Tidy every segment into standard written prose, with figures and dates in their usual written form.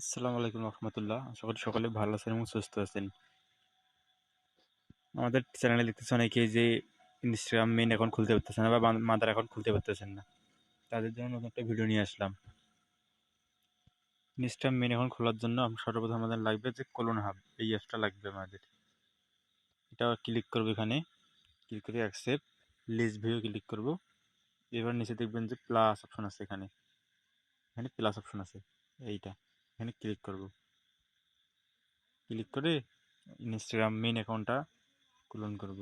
আসসালামু আলাইকুম রহমতুল্লাহ। আশা করি সকলে ভালো আছেন এবং সুস্থ আছেন। আমাদের চ্যানেলে দেখতেছে অনেকেই যে ইনস্টাগ্রাম মেইন অ্যাকাউন্ট খুলতে পারতেছেন না বা মাদার অ্যাকাউন্ট খুলতে পারতেছেন না। তাদের জন্য নতুন একটা ভিডিও নিয়ে আসলাম। ইনস্টাগ্রাম মেইন অ্যাকাউন্ট খোলার জন্য সর্বপ্রথম আমাদের লাগবে যে কোলন হাব, এই অ্যাপসটা লাগবে আমাদের। এটা ক্লিক করবো, এখানে ক্লিক করে অ্যাকসেপ্ট লিস্ট ভিউ ক্লিক করব। এবার নিচে দেখবেন যে প্লাস অপশন আছে, এখানে এখানে প্লাস অপশন আছে, এইটা এখানে ক্লিক করব। ক্লিক করে ইনস্টাগ্রাম মেইন অ্যাকাউন্টটা ক্লোন করব।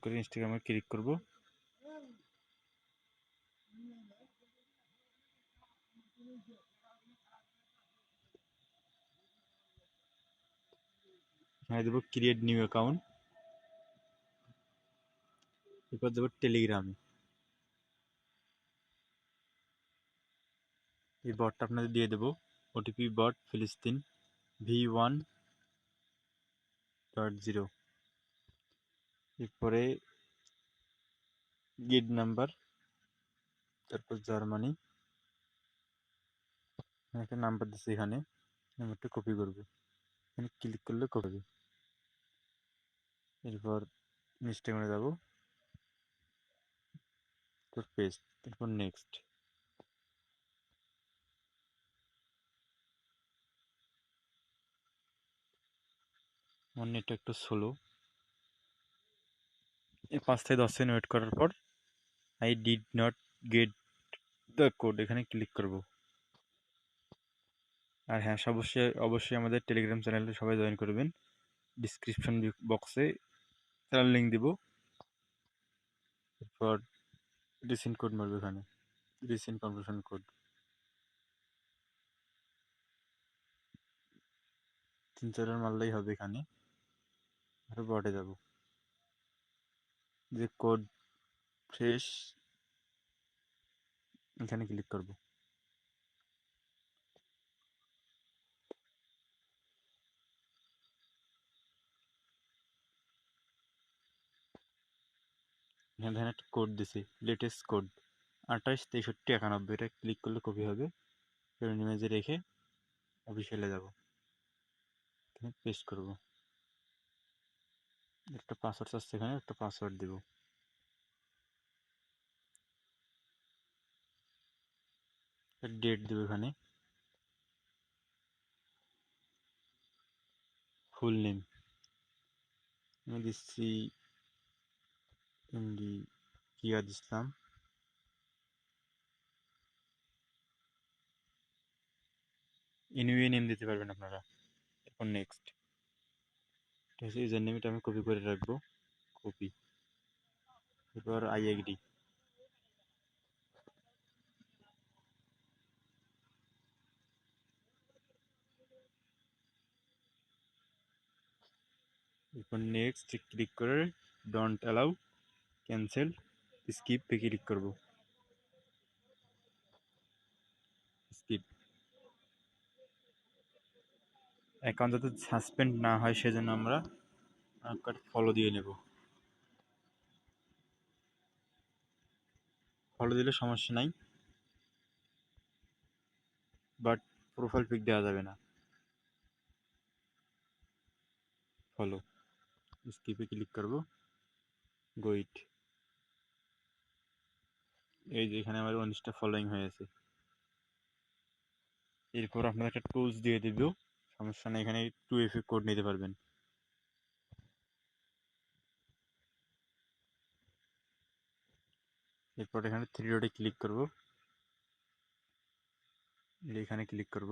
করে ইনস্টাগ্রামে ক্লিক করব। এখানে দেবো ক্রিয়েট নিউ অ্যাকাউন্ট। এরপর দেবো টেলিগ্রামে। এই বটটা আপনাদের দিয়ে দেবো, ওটিপি বট ফিলিস্তিন V1.0। এরপরে গেট নাম্বার, তারপর জার্মানি, একটা নাম্বার দিচ্ছি, এখানে নাম্বারটা কপি করবে, এখানে ক্লিক করলে কপি হবে। এরপর ইনস্টাগ্রামে যাবো, তারপর পেস্ট, তারপর নেক্সট। আমার নেটটা একটু স্লো, এই 5 থেকে 10 সেকেন্ড ওয়েট করার পর I did not get the code, এখানে ক্লিক করব। আর হ্যাঁ, অবশ্যই অবশ্যই আমাদের টেলিগ্রাম চ্যানেলে সবাই জয়েন করবেন। ডিসক্রিপশন বক্সে চ্যানেল লিঙ্ক দিব। এরপর রিসেন্ট কোড মারবে, এখানে রিসেন্ট কনভার্সন কোড 3-4 মারলেই হবে। এখানে আর বটে যাব, যে কোড ফ্রেশ, এখানে ক্লিক করব। এখানে দেখেন একটা কোড দিছি, লেটেস্ট কোড 28 63 91, এটা ক্লিক করলে কপি হবে। ফ্রেন্ড ইমেজে রেখে অফিসিয়ালে যাব, এখানে পেস্ট করব। একটা পাসওয়ার্ড আসছে, এখানে একটা পাসওয়ার্ড দেব। ডেট দেব, এখানে ফুল নেম আমি দিচ্ছি এমডি কিয়াদ ইসলাম। এনিওয়ে নেম দিতে পারবেন আপনারা। এরপর নেক্সট, ঠিক আছে, ইউজার নেম এটা আমি কপি করে রাখবো, কপি। এরপর আই এগ্রি। এরপর নেক্সট ক্লিক করে don't allow, cancel, skip pay click করব। স্কিপ। অ্যাকাউন্ট যাতে সাসপেন্ড না হয় সেজন্য আমরা ফলো দিয়ে নেব। ফলো দিলে সমস্যা নাই, বাট প্রোফাইল পিক দেওয়া যাবে না। ফলো, স্কিপে ক্লিক করব, গোইট। এই যে এখানে আমার 19টা ফলোইং হয়েছে। এরপর আপনার একটা টুলস দিয়ে দিব, সমস্যা নেই, এখানে 2FA কোড নিতে পারবেন। এরপর এখানে 3 ডটে ক্লিক করব, এখানে ক্লিক করব,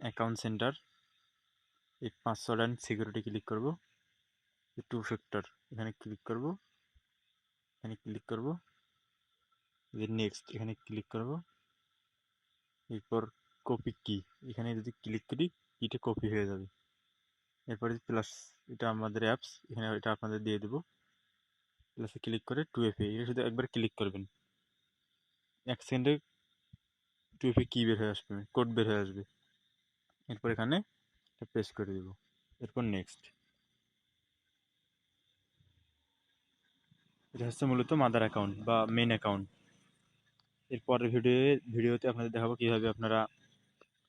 অ্যাকাউন্ট সেন্টার, এই পাসওয়ার্ড অ্যান্ড সিকিউরিটি ক্লিক করব, 2 ফ্যাক্টর এখানে ক্লিক করব, এখানে ক্লিক করব, নেক্সট এখানে ক্লিক করব। এরপর কপি কি, এখানে যদি ক্লিক করি কিটা কপি হয়ে যাবে। এরপরে প্লাস, এটা আমাদের অ্যাপস, এখানে এটা আপনাদের দিয়ে দেবো। প্লাসে ক্লিক করে 2FA, এটা শুধু একবার ক্লিক করবেন, 1 সেকেন্ডে 2FA কি বের হয়ে আসবে, কোড বের হয়ে আসবে। এরপর এখানে পেস্ট করে দেব। এরপর নেক্সট। এটা হচ্ছে মূলত মাদার অ্যাকাউন্ট বা মেন অ্যাকাউন্ট। এর পরের ভিডিওতে আপনাদের দেখাবো কিভাবে আপনারা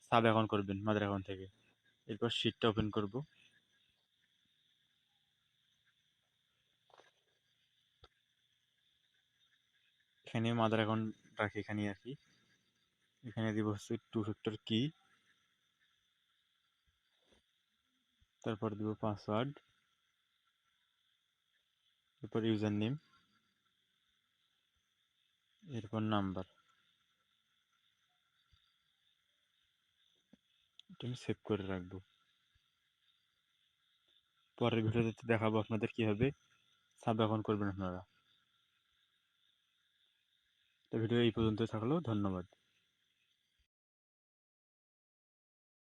সাব অ্যাকাউন্ট করবেন মাদার অ্যাকাউন্ট থেকে। এরপর শিটটা ওপেন করব। এখানে মাদার অ্যাকাউন্ট রাখি, এখানে রাখি। এখানে দিব হচ্ছে 2 ফ্যাক্টর কি, তারপর দিব পাসওয়ার্ড, এরপর ইউজার নেম, এরপর নাম্বার। এটা আমি সেভ করে রাখবো। পরের ভিডিওতে দেখাবো আপনাদের কিভাবে সাব অ্যাকাউন্ট করবেন আপনারা। তো ভিডিও এই পর্যন্ত থাকলো, ধন্যবাদ।